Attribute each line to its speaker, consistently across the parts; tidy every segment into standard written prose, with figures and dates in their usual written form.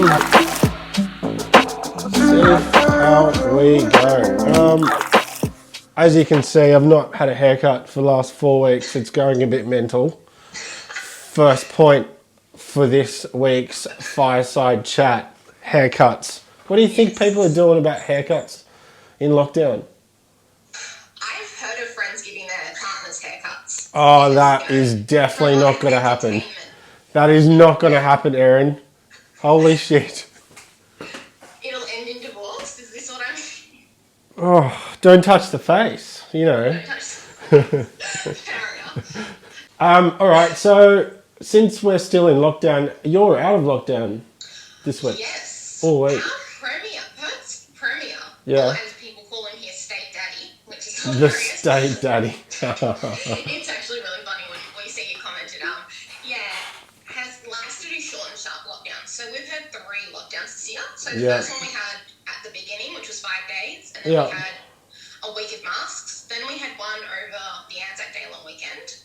Speaker 1: See how we go. As you can see, I've not had a haircut for the last 4 weeks. It's going a bit mental. First point for this week's fireside chat, haircuts. What do you think people are doing about haircuts in lockdown?
Speaker 2: I've heard of friends giving their partners haircuts.
Speaker 1: Oh, that is definitely not going to happen. That is not going to happen, Erin. Holy shit.
Speaker 2: It'll end in divorce? Is this what I'm...
Speaker 1: Oh, don't touch the face, you know.
Speaker 2: Don't touch... Fair enough.
Speaker 1: All right, so since we're still in lockdown, you're out of lockdown this week.
Speaker 2: Yes.
Speaker 1: All week.
Speaker 2: Perth's Premier.
Speaker 1: Yeah.
Speaker 2: Or as people call him here, State Daddy, which is
Speaker 1: The
Speaker 2: hilarious.
Speaker 1: State Daddy.
Speaker 2: It's actually really funny when we see you commented. Likes to do short and sharp lockdowns. So we've had 3 lockdowns this year. So the first one we had at the beginning, which was 5 days, and then we had a week of masks. Then we had one over the Anzac Day long weekend,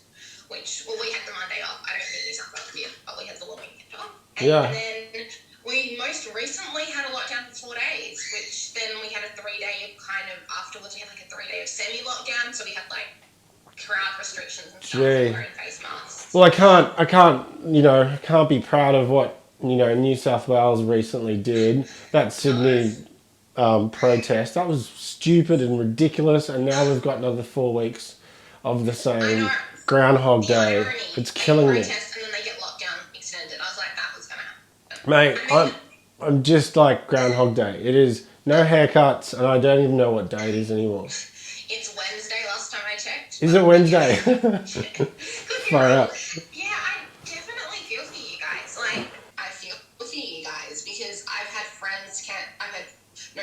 Speaker 2: which, well, we had the Monday off. I don't think New South Wales did, but we had the long weekend off. And then we most recently had a lockdown for 4 days, which then we had a 3-day kind of afterwards. We had like a 3-day of semi-lockdown. So we had like crowd restrictions and stuff, and wearing face masks.
Speaker 1: Well, I can't be proud of what, New South Wales recently did. That Sydney protest, that was stupid and ridiculous, and now we've got another 4 weeks of the same Groundhog Day. It's killing me.
Speaker 2: And then they get lockdown extended. I was like, that was going to happen.
Speaker 1: Mate, I'm just like Groundhog Day. It is no haircuts, and I don't even know what day it is anymore.
Speaker 2: It's Wednesday last time I checked.
Speaker 1: Is it Wednesday? Far out.
Speaker 2: Yeah, I definitely feel for you guys. Like, I feel for you guys because I've had friends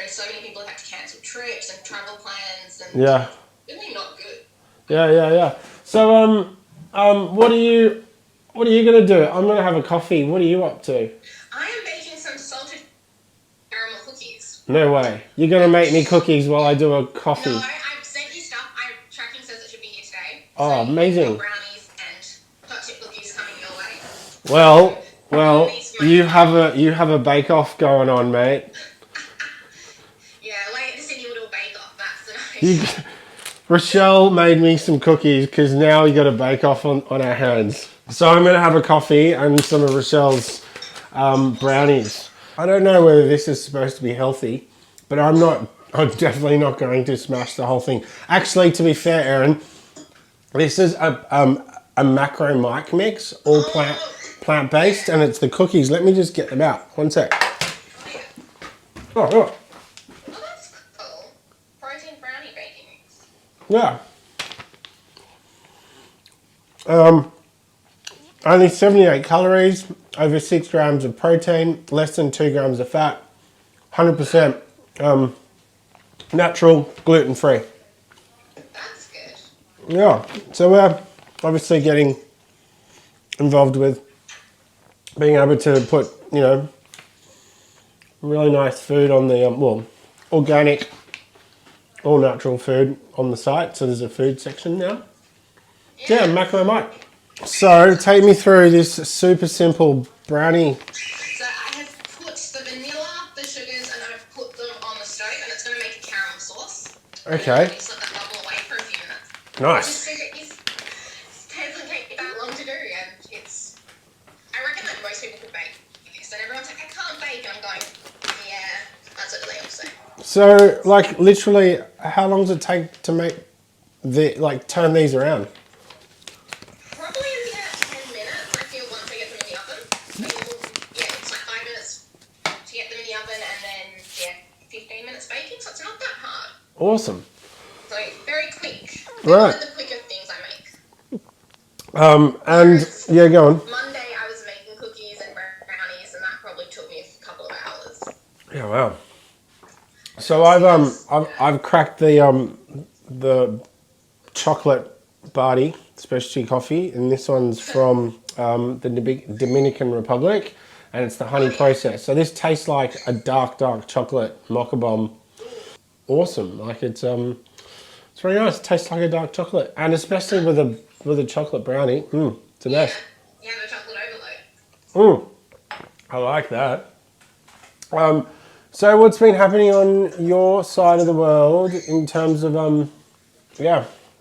Speaker 2: so many people have had to cancel trips and travel plans and really not good.
Speaker 1: Yeah. So, what are you gonna do? I'm gonna have a coffee. What are you up to?
Speaker 2: I am baking some salted caramel cookies.
Speaker 1: No way. You're gonna make me cookies while I do a coffee.
Speaker 2: No, I've sent you stuff. Tracking says it should be here today.
Speaker 1: Oh,
Speaker 2: so
Speaker 1: amazing.
Speaker 2: Brownies and hot chip cookies coming your way.
Speaker 1: Well, you have a bake-off going on, mate.
Speaker 2: Yeah, like the Sydney will do a bake-off. That's the nice.
Speaker 1: Rochelle made me some cookies because now we got a bake-off on our hands. So I'm going to have a coffee and some of Rochelle's brownies. I don't know whether this is supposed to be healthy, but I'm definitely not going to smash the whole thing. Actually, to be fair, Erin, this is a macro mic mix, all plant-based, and it's the cookies. Let me just get them out. One sec.
Speaker 2: Oh, that's cool. Protein brownie baking mix.
Speaker 1: Yeah. Only 78 calories, over 6 grams of protein, less than 2 grams of fat, 100% natural, gluten-free.
Speaker 2: That's good.
Speaker 1: Yeah, so we're obviously getting involved with being able to put, really nice food on the, organic, all natural food on the site. So there's a food section now. Yeah, macro mic. So take me through this super simple brownie.
Speaker 2: So I have put the vanilla, the sugars, and I've put them on the stove, and it's going to make a caramel sauce.
Speaker 1: Okay.
Speaker 2: Just let that bubble away for a few minutes.
Speaker 1: Nice.
Speaker 2: It doesn't take that long to do, and I reckon that most people could bake this, and everyone's like, I can't bake, and I'm going, yeah, that's what they all say.
Speaker 1: So, literally, how long does it take to make turn these around?
Speaker 2: Probably about 10 minutes, I feel, once I get them in the oven. It's like 5 minutes to get them in the oven, and then, 15 minutes baking, so it's not that hard.
Speaker 1: Awesome.
Speaker 2: So, very quick.
Speaker 1: Right.
Speaker 2: One of the quicker things I make.
Speaker 1: Go on.
Speaker 2: Monday, I was making cookies and brownies, and that probably took me a couple of hours.
Speaker 1: Yeah, wow. So I've cracked the chocolate Barty specialty coffee, and this one's from the Dominican Republic, and it's the honey process. So this tastes like a dark chocolate mocha bomb. Awesome, it's very nice. It tastes like a dark chocolate, and especially with a chocolate brownie, it's the best.
Speaker 2: Yeah, the chocolate overload.
Speaker 1: I like that. So what's been happening on your side of the world in terms of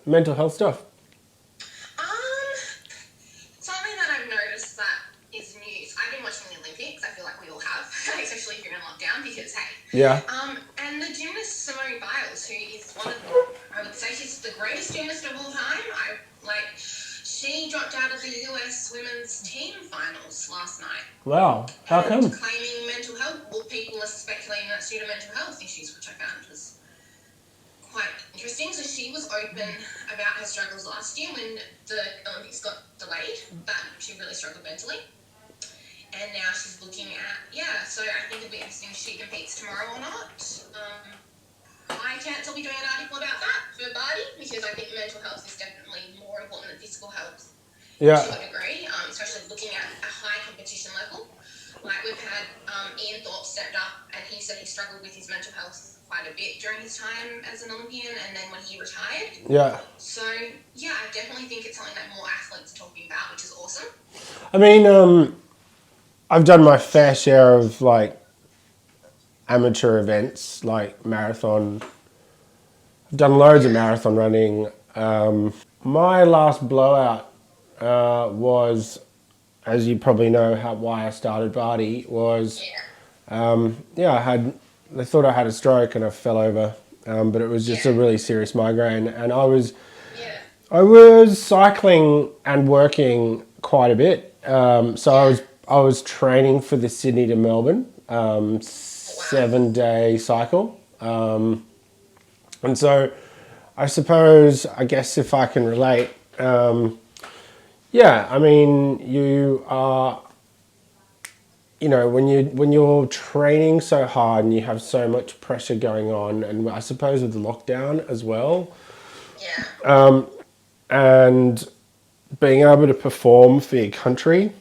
Speaker 1: mental health stuff?
Speaker 2: Something that I've noticed that is news. I've been watching the Olympics. I feel like we all have, especially if you're in lockdown, because hey.
Speaker 1: Yeah.
Speaker 2: And the gymnast Simone Biles, who is one of, I would say she's the greatest gymnast of all time. She dropped out of the US women's team finals last night.
Speaker 1: Wow. How come?
Speaker 2: Claiming mental health. Well, people are speculating that's due to mental health issues, which I found was quite interesting. So she was open about her struggles last year when the Olympics got delayed, that she really struggled mentally. And now she's looking at, so I think it'll be interesting if she competes tomorrow or not. High chance I'll be doing an article about that for Barty, because I think mental health is definitely more important than physical health to a degree, especially looking at a high competition level. Like we've had Ian Thorpe stepped up and he said he struggled with his mental health quite a bit during his time as an Olympian and then when he retired.
Speaker 1: Yeah.
Speaker 2: So, I definitely think it's something that more athletes are talking about, which is awesome.
Speaker 1: I mean, I've done my fair share of like amateur events like marathon. I've done loads of marathon running. My last blowout was, as you probably know, why I started Barty was, they thought I had a stroke and I fell over, but it was just a really serious migraine, and I was cycling and working quite a bit. So I was training for the Sydney to Melbourne 7-day cycle, and so I guess if I can relate, I mean, you are, when you're training so hard and you have so much pressure going on, and I suppose with the lockdown as well, and being able to perform for your country,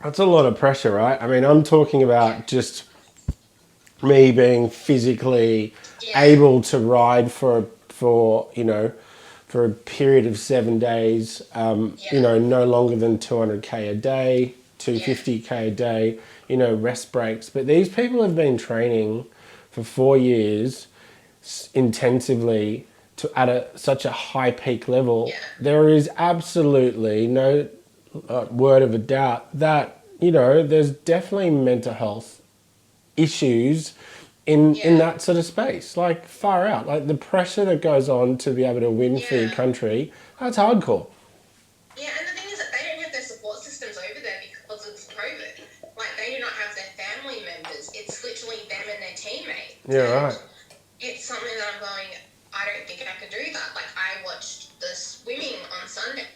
Speaker 1: that's a lot of pressure, right? I mean, I'm talking about just me being physically able to ride for a period of 7 days, no longer than 200k a day, 250k a day, rest breaks. But these people have been training for 4 years intensively at such a high peak level. There is absolutely no word of a doubt that, there's definitely mental health issues in that sort of space, like far out, like the pressure that goes on to be able to win for your country, that's hardcore.
Speaker 2: Yeah, and the thing is that they don't have their support systems over there because of COVID. Like, they do not have their family members. It's literally them and their teammate.
Speaker 1: Yeah, right.
Speaker 2: It's something that I'm going, I don't think I could do that. Like, I watched the swimming on Sunday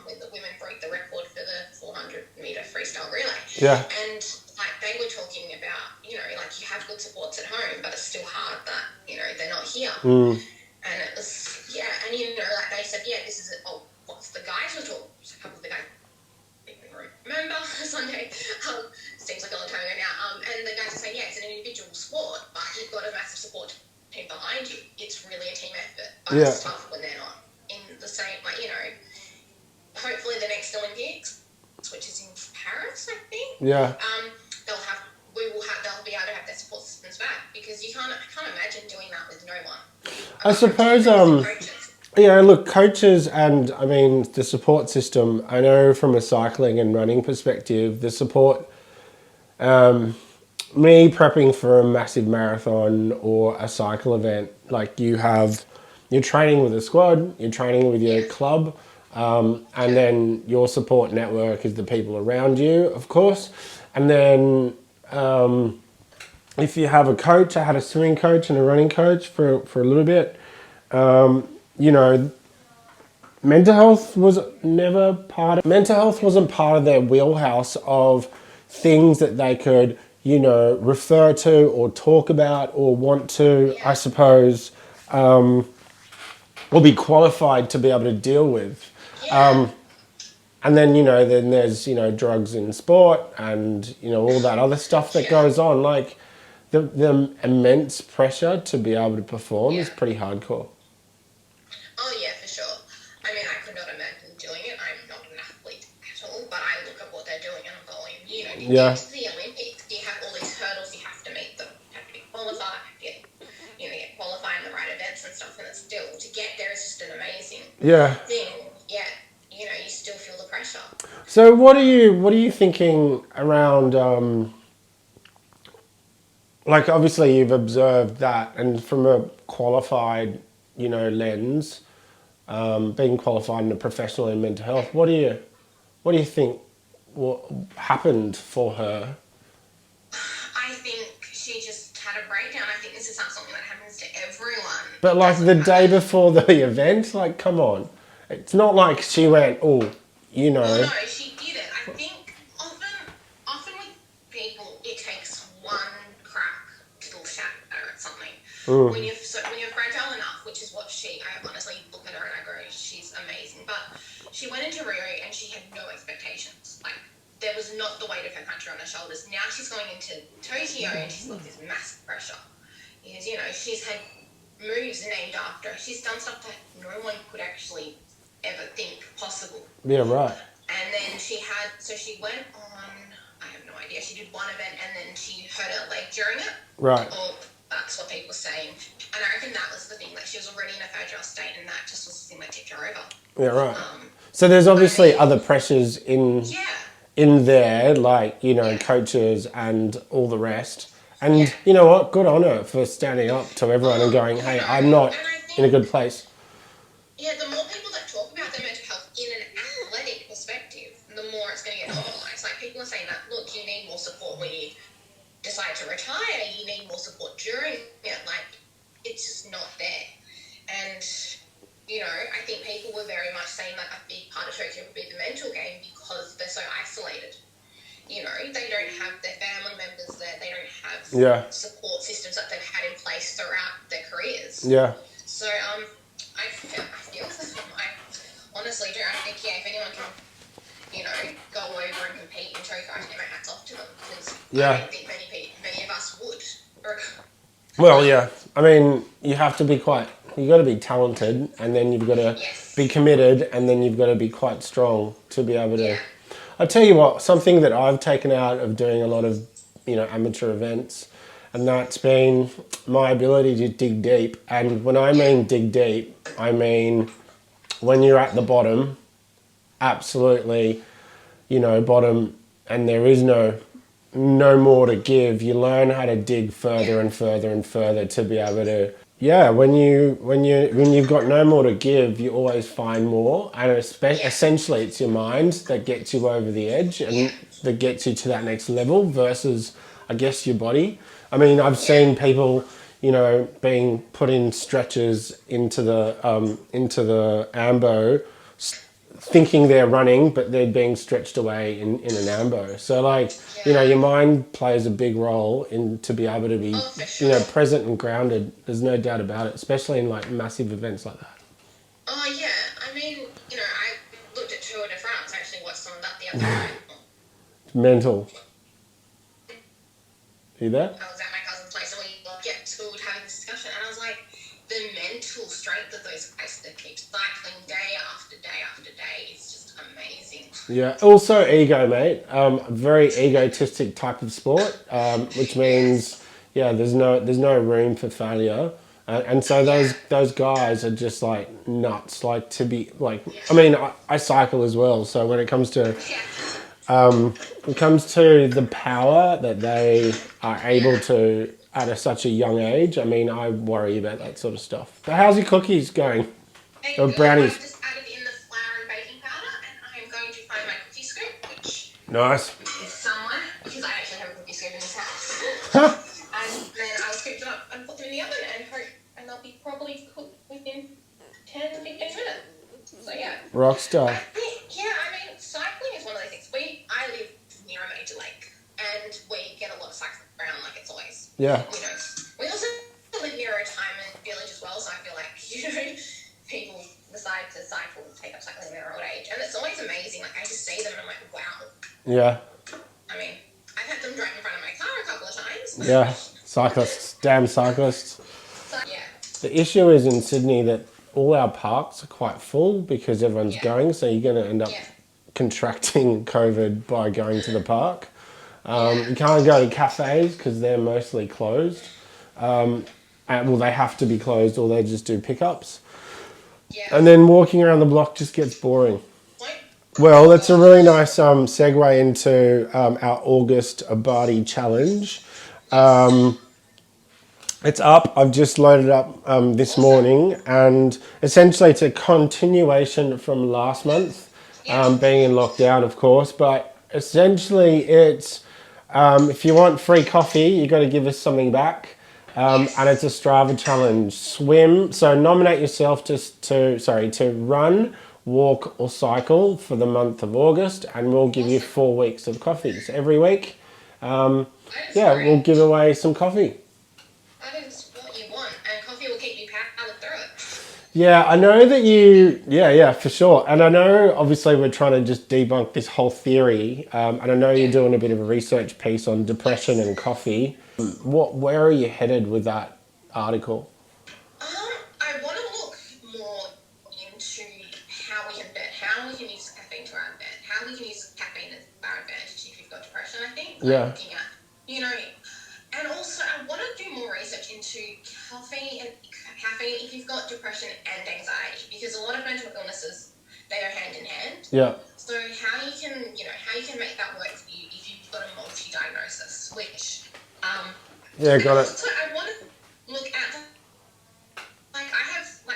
Speaker 2: when the women broke the record for the 400-meter freestyle relay.
Speaker 1: Yeah.
Speaker 2: And, like, they were talking about, like, you have good supports at home, but it's still hard that, they're not here. And it was, and, like, they said, this is it. Oh, what's the guys were talking, a couple of the guys, remember Sunday, seems like a long time ago now, and the guys are saying, it's an individual sport, but you've got a massive support team behind you. It's really a team effort, but it's tough when they're not in the same, like, hopefully the next Olympics, which is in Paris, I think, they'll be able to have their support systems back, because I can't imagine doing that with no one.
Speaker 1: I suppose, look, coaches and, I mean, the support system, I know from a cycling and running perspective, the support, me prepping for a massive marathon or a cycle event, like you're training with a squad, you're training with your club, and then your support network is the people around you, of course. And then if you have a coach, I had a swimming coach and a running coach for a little bit, mental health wasn't part of their wheelhouse of things that they could, refer to or talk about or want to, I suppose, or be qualified to be able to deal with. And then, then there's, drugs in sport and, all that other stuff that goes on. Like, the immense pressure to be able to perform is pretty hardcore.
Speaker 2: Oh, yeah, for sure. I mean, I could not imagine doing it. I'm not an athlete at all, but I look at what they're doing and I'm going, you get to the Olympics, you have all these hurdles
Speaker 1: Yeah.
Speaker 2: then you still feel the pressure.
Speaker 1: So what are you thinking around? Like obviously you've observed that, and from a qualified, lens, being qualified and a professional in mental health, what do you think what happened for her?
Speaker 2: I think she just had a breakdown. I think this is something that happens to everyone.
Speaker 1: But like the day before the event, like come on, it's not like she went, oh,
Speaker 2: Well, no, she didn't. I think often with people, it takes one crack to shatter at something. When you're fragile enough, which is what I honestly look at her and I go, she's amazing. But she went into Rio and she had no expectations. Like there was not the weight of her country on her shoulders. Now she's going into Tokyo and she's got this massive pressure because she's had moves named after her. She's done stuff that no one could actually ever think possible.
Speaker 1: Yeah, right.
Speaker 2: And then she went on, I have no idea, she did one event and then she hurt her leg during it.
Speaker 1: Right.
Speaker 2: Or that's what people were saying. And I reckon that was the thing, like she was already in a fragile state and that just was the thing that tipped her over.
Speaker 1: Yeah, right. So there's obviously other pressures in there, like, coaches and all the rest. And you know what? Good on her for standing up to everyone and going, hey, I'm not in a good place.
Speaker 2: Yeah, the more people that talk about their mental health in an athletic perspective, the more it's going to get normalised. Like people are saying that, look, you need more support when you decide to retire. You need more support during it. Like, it's just not there. And, I think people were very much saying that a big part of Tokyo would be the mental game because they're so isolated. They don't have their family members there. They don't have support systems that they've had in place throughout their careers.
Speaker 1: Yeah.
Speaker 2: So, I feel I honestly do. I think, if anyone can, go over and compete in Tokyo, I think my hat's off to them because I don't think many of us would.
Speaker 1: Well, yeah. I mean, you got to be talented and then you've got to be committed and then you've got to be quite strong to be able to... Yeah. I'll tell you what, something that I've taken out of doing a lot of, amateur events, and that's been my ability to dig deep. And when I mean dig deep, I mean when you're at the bottom, absolutely, bottom, and there is no more to give. You learn how to dig further and further and further to be able to... Yeah, when you've got no more to give, you always find more, and essentially it's your mind that gets you over the edge and that gets you to that next level versus, I guess, your body. I mean, I've seen people, being put in stretchers into the AMBO, thinking they're running, but they're being stretched away in an AMBO. So your mind plays a big role in to be able to be, present and grounded. There's no doubt about it, especially in massive events like that.
Speaker 2: Oh yeah, I mean, I looked at Tour de France. I actually watched some of that the other night.
Speaker 1: Mental. Are you there?
Speaker 2: I was at my cousin's place and we were having this discussion, and I was like, the mental strength of those guys that keep cycling day after day after day is just amazing. Yeah,
Speaker 1: also ego, mate. Very egotistic type of sport, which means there's no room for failure, and so those guys are just nuts. To be I mean, I cycle as well, so when it comes to the power that they are able to at such a young age, I mean, I worry about that sort of stuff. But how's your cookies going? Or brownies?
Speaker 2: I've just added in the flour and baking powder, and I am going to find my cookie scoop, which
Speaker 1: nice.
Speaker 2: Is somewhere, because I actually have a cookie scoop in this house. And then I'll scoop them up and put them in the oven and they'll be probably cooked within 10 to 15 minutes. So yeah.
Speaker 1: Rock star.
Speaker 2: I mean, cycling is one of those things. I live near a major lake, and we get a lot of cycling around, it's always.
Speaker 1: Yeah.
Speaker 2: We also live near a retirement village as well, so I feel like, people decide to cycle and take up cycling in their old age, and it's always amazing. I just see them and I'm like, wow.
Speaker 1: Yeah.
Speaker 2: I mean, I've had them drive in front of my car a couple of times.
Speaker 1: Yeah, cyclists, damn cyclists.
Speaker 2: So, yeah.
Speaker 1: The issue is in Sydney that all our parks are quite full because everyone's going, so you're going to end up contracting COVID by going to the park. You can't go to cafes because they're mostly closed. They have to be closed or they just do pickups.
Speaker 2: Yeah.
Speaker 1: And then walking around the block just gets boring.
Speaker 2: Like,
Speaker 1: Well, that's a really nice segue into our August Barty challenge. It's up. I've just loaded up this morning, and essentially it's a continuation from last month, being in lockdown, of course. But essentially, it's if you want free coffee, you got to give us something back, and it's a Strava challenge. Swim. So nominate yourself to run, walk, or cycle for the month of August, and we'll give you 4 weeks of coffees every week. We'll give away some coffee.
Speaker 2: That is what you want, and coffee will keep you powered through it.
Speaker 1: Yeah, I know that you. Yeah, for sure. And I know, obviously, we're trying to just debunk this whole theory. And I know you're doing a bit of a research piece on depression and coffee. Where are you headed with that article?
Speaker 2: I want to look more into how we can use caffeine to our advantage, how we can use caffeine as our advantage if you've got depression. I think. Looking at, and also I want to do more research into caffeine if you've got depression and anxiety, because a lot of mental illnesses, they go hand in hand.
Speaker 1: Yeah.
Speaker 2: So how you can make that work for you if you've got a multi-diagnosis, which
Speaker 1: got it.
Speaker 2: So I want to look at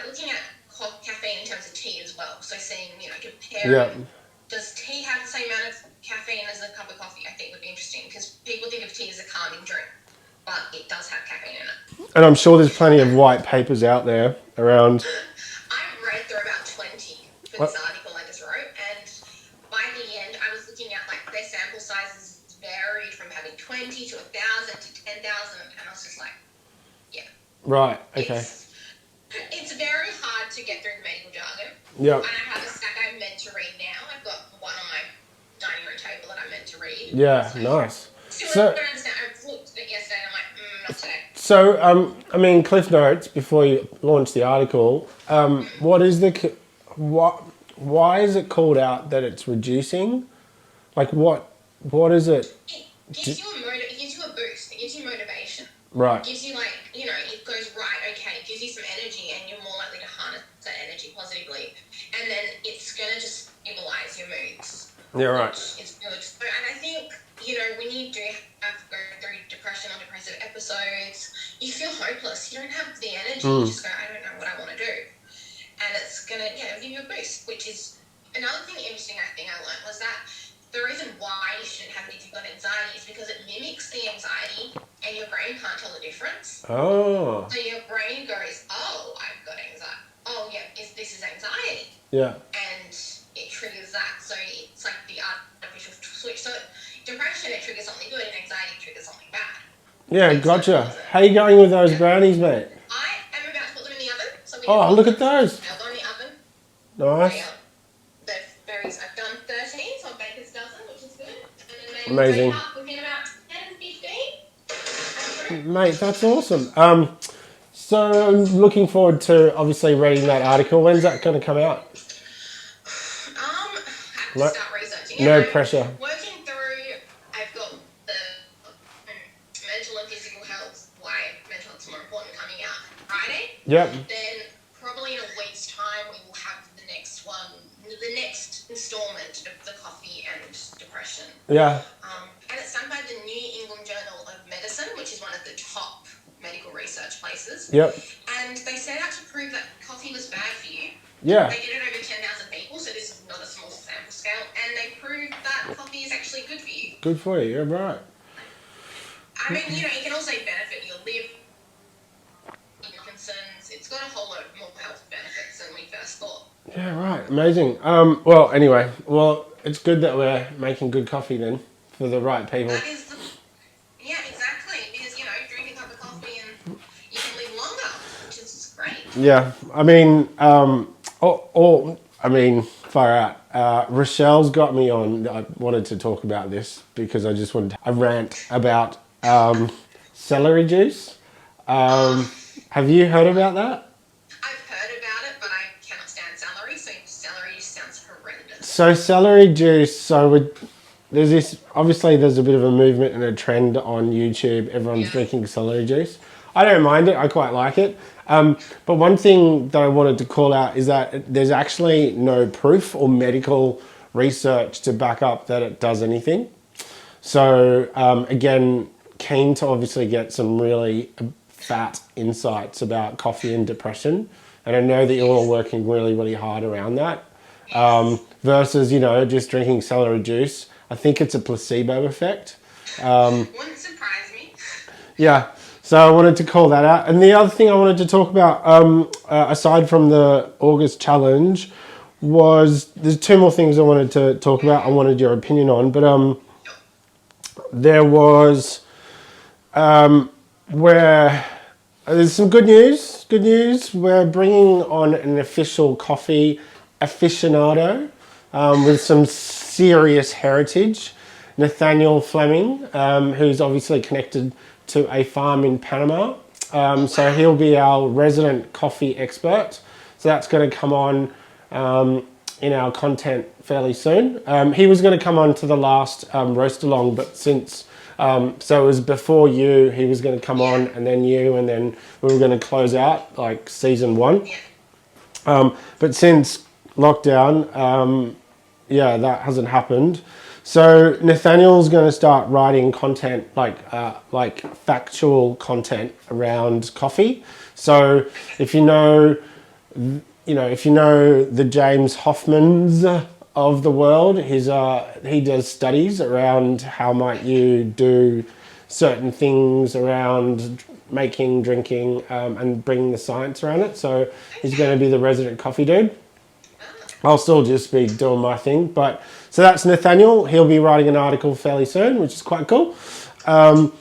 Speaker 2: looking at caffeine in terms of tea as well. So seeing, comparing, does tea have the same amount of caffeine as a cup of coffee? I think would be interesting, because people think of tea as a calming drink, but it does have caffeine in it.
Speaker 1: And I'm sure there's plenty of white papers out there around.
Speaker 2: I've read through about 20 for this article I just wrote, and by the end I was looking at their sample sizes varied from having 20 to 1,000 to 10,000, and I was just like, yeah.
Speaker 1: Right, okay.
Speaker 2: It's very hard to get through the medical jargon.
Speaker 1: Yeah.
Speaker 2: And I have a stack I'm meant to read now. I've got one on my dining room table that I'm meant to read.
Speaker 1: Yeah, nice.
Speaker 2: Still don't understand. I looked at it yesterday and I'm like, not today.
Speaker 1: So, Cliff Notes, before you launch the article, why is it called out that it's reducing? What is it?
Speaker 2: It gives you a boost. It gives you motivation.
Speaker 1: Right.
Speaker 2: It gives you it goes right, okay, it gives you some energy and you're more likely to harness that energy positively. And then it's going to just stabilize your moods.
Speaker 1: Yeah, right.
Speaker 2: Which is good. And I think, when you do have to go through depression or depressive episodes, you feel hopeless. You don't have the energy. You just go, I don't know what I want to do. And it's going to, give you a boost, which is another thing interesting I learned was that the reason why you shouldn't have it if you've got anxiety is because it mimics the anxiety and your brain can't tell the difference.
Speaker 1: Oh.
Speaker 2: So your brain goes, oh, I've got anxiety. Oh, yeah, this is anxiety.
Speaker 1: Yeah.
Speaker 2: And it triggers that. So it's like the artificial switch. So depression, it triggers something good, and anxiety triggers something bad.
Speaker 1: Yeah, gotcha. How you going with those brownies, mate?
Speaker 2: I am about to put them in the oven. So
Speaker 1: look at those.
Speaker 2: They'll go in the oven.
Speaker 1: Nice.
Speaker 2: I've done 13, so a baker's dozen, which is good. And then they
Speaker 1: amazing.
Speaker 2: break up within about 10, 15.
Speaker 1: Mate, that's awesome. So I'm looking forward to obviously reading that article. When's that going to come out?
Speaker 2: I have to start researching.
Speaker 1: No pressure.
Speaker 2: Working through, I've got the mental and physical health, why mental health is more important, coming out Friday.
Speaker 1: Yep.
Speaker 2: Then probably in a week's time we will have the next installment of the coffee and depression.
Speaker 1: Yeah.
Speaker 2: And it's done by the New England Journal of Medicine, which is one of the top medical research places.
Speaker 1: Yep.
Speaker 2: And they set out to prove that coffee was bad for you.
Speaker 1: Yeah.
Speaker 2: They did it over 10,000 people, so this is not a small sample scale, and they proved that coffee is actually good for you.
Speaker 1: Good for you, you're right.
Speaker 2: I mean, it can also benefit your liver, Parkinson's. It's got a whole lot of more health benefits than we first thought.
Speaker 1: Yeah, right. Amazing. It's good that we're making good coffee then for the right people.
Speaker 2: Yeah, exactly. Because, drink a cup of coffee and you can live longer, which is great.
Speaker 1: Yeah, far out. Rochelle's got me on. I wanted to talk about this because I just wanted a rant about celery juice. Have you heard about that?
Speaker 2: I've heard about it, but I cannot stand celery, so celery juice sounds horrendous.
Speaker 1: So celery juice, there's a bit of a movement and a trend on YouTube. Everyone's drinking celery juice. I don't mind it. I quite like it. But one thing that I wanted to call out is that there's actually no proof or medical research to back up that it does anything. So again, keen to obviously get some really fat insights about coffee and depression. And I know that you're all working really, really hard around that. Versus, just drinking celery juice. I think it's a placebo effect.
Speaker 2: Wouldn't surprise me.
Speaker 1: Yeah, so I wanted to call that out. And the other thing I wanted to talk about, aside from the August challenge, was there's two more things I wanted to talk about. I wanted your opinion on, but there was where there's some good news. Good news. We're bringing on an official coffee aficionado with some serious heritage, Nathaniel Fleming, who's obviously connected to a farm in Panama. So he'll be our resident coffee expert. So that's going to come on in our content fairly soon. He was going to come on to the last roast along, but since so it was before you, he was going to come on, and then you, and then we were going to close out like season 1. But since lockdown, that hasn't happened. So Nathaniel's going to start writing content like factual content around coffee. So if you know the James Hoffmans of the world, he does studies around how might you do certain things around making, drinking, and bringing the science around it. So he's going to be the resident coffee dude. I'll still just be doing my thing. But so that's Nathaniel. He'll be writing an article fairly soon, which is quite cool. And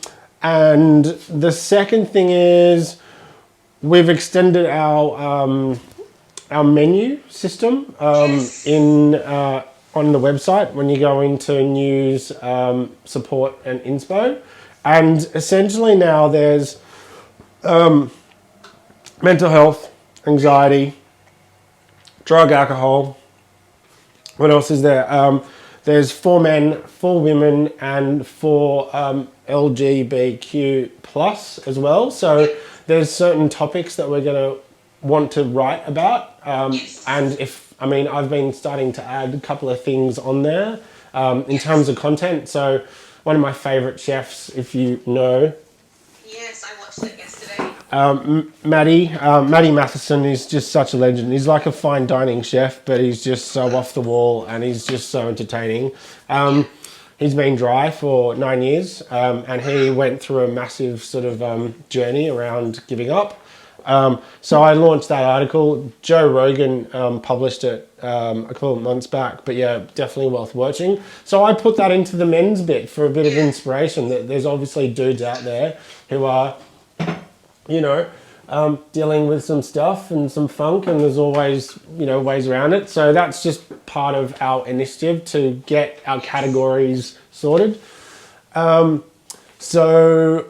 Speaker 1: the second thing is we've extended our menu system on the website when you go into news, support, and inspo. And essentially now there's mental health, anxiety, drug, alcohol. What else is there? There's 4 men, 4 women, and 4 LGBTQ plus as well. So there's certain topics that we're going to want to write about. And I've been starting to add a couple of things on there in terms of content. So one of my favorite chefs, if you know.
Speaker 2: Yes, I watched it yesterday.
Speaker 1: Maddie Matheson is just such a legend. He's like a fine dining chef, but he's just so off the wall and he's just so entertaining. He's been dry for 9 years, and he went through a massive sort of journey around giving up. So I launched that article. Joe Rogan published it a couple of months back, but yeah, definitely worth watching. So I put that into the men's bit for a bit of inspiration. That there's obviously dudes out there who are, dealing with some stuff and some funk, and there's always, ways around it. So that's just part of our initiative to get our categories sorted. So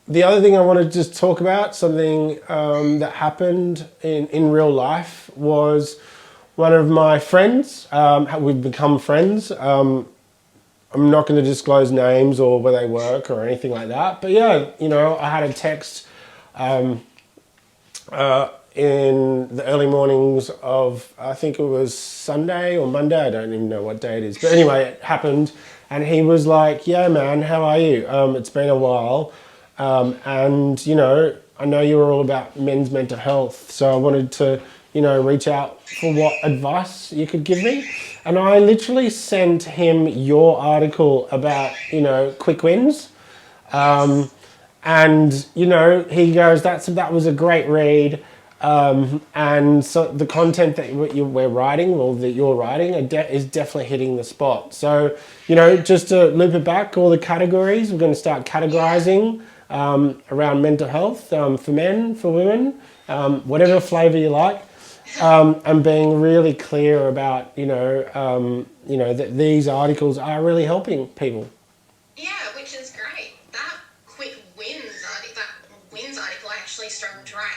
Speaker 1: the other thing I want to just talk about, something that happened in real life, was one of my friends. We've become friends. I'm not going to disclose names or where they work or anything like that. But yeah, I had a text in the early mornings of, I think it was Sunday or Monday. I don't even know what day it is. But anyway, it happened. And he was like, yeah, man, how are you? It's been a while. And, I know you were all about men's mental health. So I wanted to, reach out for what advice you could give me. And I literally sent him your article about, quick wins. And, he goes, that was a great read. And so the content that we're writing, or that you're writing, is definitely hitting the spot. So, just to loop it back, all the categories, we're going to start categorizing around mental health for men, for women, whatever flavor you like, and being really clear about, that these articles are really helping people.
Speaker 2: Yeah, which is great. That quick wins article I actually struggled to write.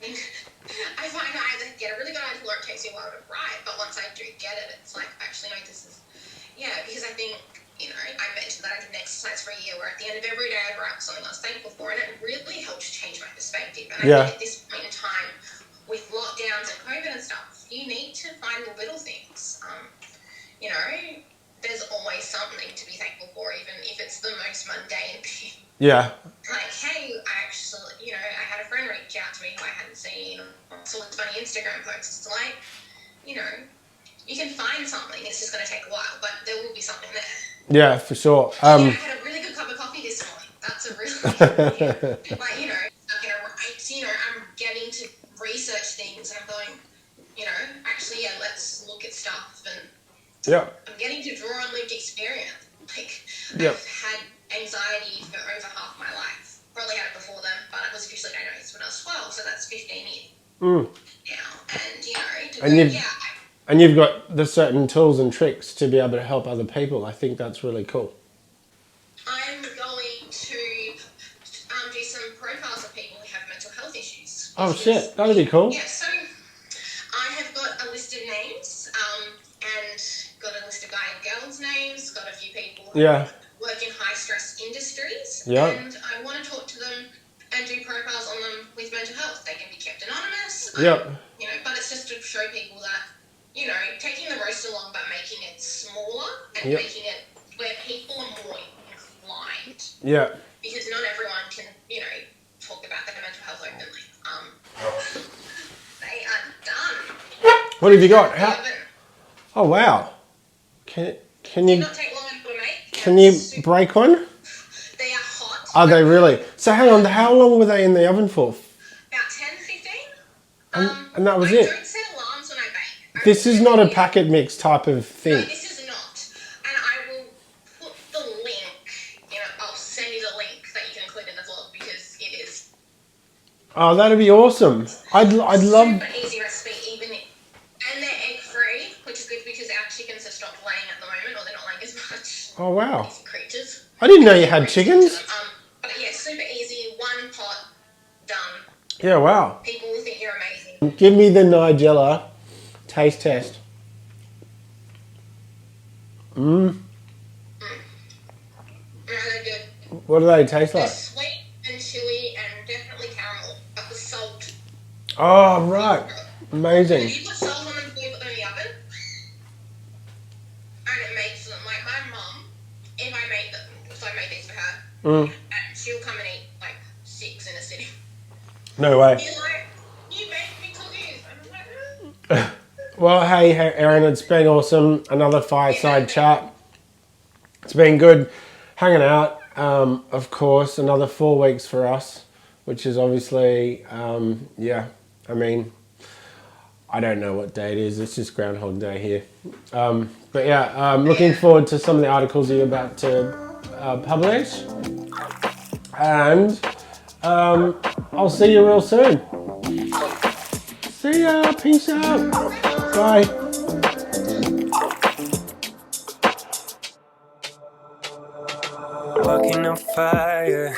Speaker 2: I find I either get a really good article or it takes me a while to write, but once I do get it, it's like, actually, no, this is, because I think, I mentioned that I did an exercise for a year where at the end of every day I'd write something I was thankful for, and it really helped change I think at this point in time, with lockdowns and COVID and stuff, you need to find the little things. You know, there's always something to be thankful for, even if it's the most mundane thing.
Speaker 1: Yeah.
Speaker 2: Like, hey, I actually, you know, I had a friend reach out to me who I hadn't seen, or saw this funny Instagram post. It's like, you know, you can find something. It's just going to take a while, but there will be something there.
Speaker 1: Yeah, for sure.
Speaker 2: I had a really good cup of coffee this morning. That's a really, like, you know, I'm getting to research things, and I'm going, you know, actually, yeah, let's look at stuff, and I'm getting to draw on lived experience. Like, I've had anxiety for over half my life. Probably had it before then, but it was officially diagnosed when I was 12, so that's 15 years now. And, you know,
Speaker 1: and you've got the certain tools and tricks to be able to help other people. I think that's really cool.
Speaker 2: I'm going to do some profiles of people who have mental health issues.
Speaker 1: Oh, shit. That'd be cool.
Speaker 2: Yeah, so I have got a list of names and got a list of guy and girls' names, got a few people who work in high-stress industries, and I want to talk to them and do profiles on them with mental health. They can be kept anonymous, you know, but it's just to show people that, you know, taking the roast along but making it smaller and making it where people are more inclined. Yeah. Because not everyone can, you know, talk about their mental health openly. They are done.
Speaker 1: What have you got? Oh, wow. Can you
Speaker 2: not take long to make?
Speaker 1: Can you break one?
Speaker 2: They are hot.
Speaker 1: Are they really? So hang on, how long were they in the oven for?
Speaker 2: About 10, 15.
Speaker 1: And that was
Speaker 2: I
Speaker 1: it?
Speaker 2: don't set alarms when I bake.
Speaker 1: This is not a packet mix type of thing.
Speaker 2: No, this is not. And I will put the link, you know, I'll send you the link that you can include in the vlog, because it is.
Speaker 1: Oh, that'd be awesome. I'd love.
Speaker 2: Super easy recipe, and they're egg free, which is good because our chickens have stopped laying at the moment, or they're not laying as much.
Speaker 1: Oh, wow.
Speaker 2: These creatures.
Speaker 1: I didn't know you had chickens.
Speaker 2: But yeah, super easy, one pot, done.
Speaker 1: Yeah, wow.
Speaker 2: People will think you're amazing.
Speaker 1: Give me the Nigella taste test.
Speaker 2: No, they're good.
Speaker 1: What do they taste
Speaker 2: They're
Speaker 1: like?
Speaker 2: sweet and chili and definitely caramel, but with salt.
Speaker 1: Oh, right. Amazing.
Speaker 2: If you put salt on them before you put them in the oven, and it makes them, like my mum, if I make them, so I make these for her, and she'll come and eat like 6 in a sitting.
Speaker 1: No way.
Speaker 2: She's like, you make me cookies. And I'm like,
Speaker 1: Well, hey, Erin, it's been awesome. Another fireside chat. It's been good hanging out. Of course, another 4 weeks for us, which is obviously, I mean, I don't know what day it is. It's just Groundhog Day here. But yeah, I'm looking forward to some of the articles you're about to publish. And I'll see you real soon. See ya. Peace out. Bye.
Speaker 3: Walking on fire,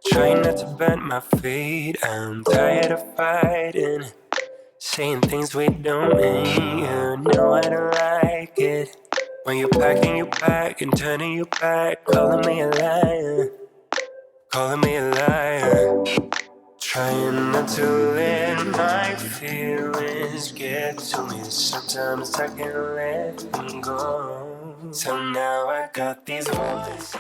Speaker 3: trying not to bend my feet. I'm tired of fighting, saying things we don't mean. You know I don't like it when you're packing your bag and turning your back, calling me a liar, calling me a liar. Trying not to let my feelings get to me. Sometimes I can't let them go. So now I got these voices.